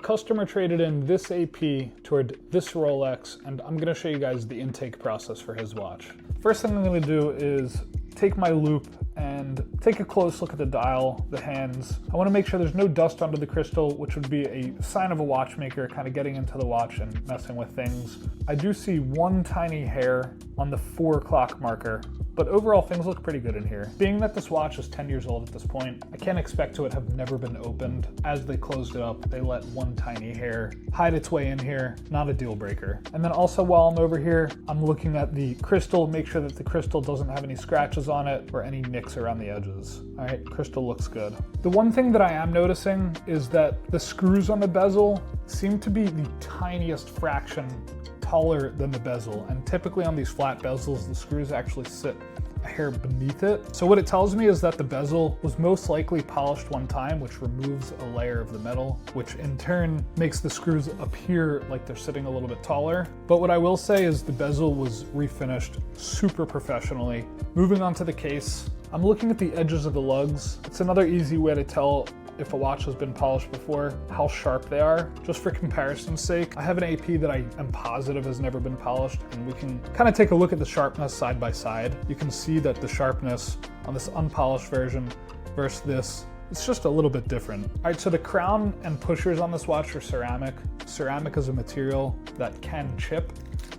customer traded in this AP toward this Rolex, and I'm gonna show you guys the intake process for his watch. First thing I'm gonna do is take my loop and take a close look at the dial, the hands. I wanna make sure there's no dust under the crystal, which would be a sign of a watchmaker kind of getting into the watch and messing with things. I do see one tiny hair on the 4 o'clock marker, but overall things look pretty good in here. Being that this watch is 10 years old at this point, I can't expect to have never been opened. As they closed it up, they let one tiny hair hide its way in here, not a deal breaker. And then also while I'm over here, I'm looking at the crystal, make sure that the crystal doesn't have any scratches on it or any nicks around the edges. All right, crystal looks good. The one thing that I am noticing is that the screws on the bezel seem to be the tiniest fraction taller than the bezel, and typically on these flat bezels the screws actually sit a hair beneath it. So what it tells me is that the bezel was most likely polished one time, which removes a layer of the metal, which in turn makes the screws appear like they're sitting a little bit taller. But what I will say is the bezel was refinished super professionally. Moving on to the case, I'm looking at the edges of the lugs. It's another easy way to tell if a watch has been polished before, how sharp they are. Just for comparison's sake, I have an AP that I am positive has never been polished, and we can kind of take a look at the sharpness side by side. You can see that the sharpness on this unpolished version versus this, it's just a little bit different. All right, so the crown and pushers on this watch are ceramic. Ceramic is a material that can chip.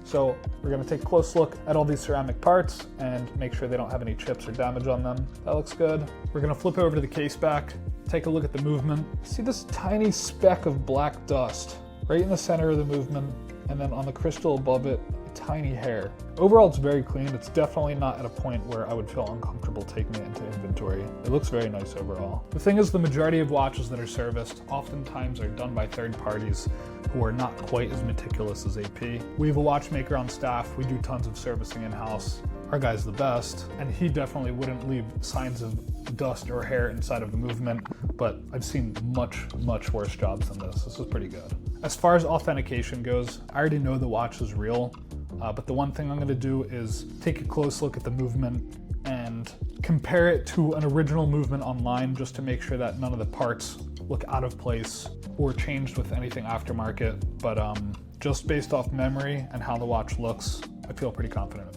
So we're gonna take a close look at all these ceramic parts and make sure they don't have any chips or damage on them. That looks good. We're gonna flip over to the case back, take a look at the movement. See this tiny speck of black dust right in the center of the movement, and then on the crystal above it, a tiny hair. Overall, it's very clean. It's definitely not at a point where I would feel uncomfortable taking it into inventory. It looks very nice overall. The thing is, the majority of watches that are serviced oftentimes are done by third parties who are not quite as meticulous as AP. We have a watchmaker on staff. We do tons of servicing in-house. Our guy's the best, and he definitely wouldn't leave signs of dust or hair inside of the movement, but I've seen much, much worse jobs than this. This is pretty good. As far as authentication goes, I already know the watch is real, but the one thing I'm gonna do is take a close look at the movement and compare it to an original movement online, just to make sure that none of the parts look out of place or changed with anything aftermarket. But just based off memory and how the watch looks, I feel pretty confident about it.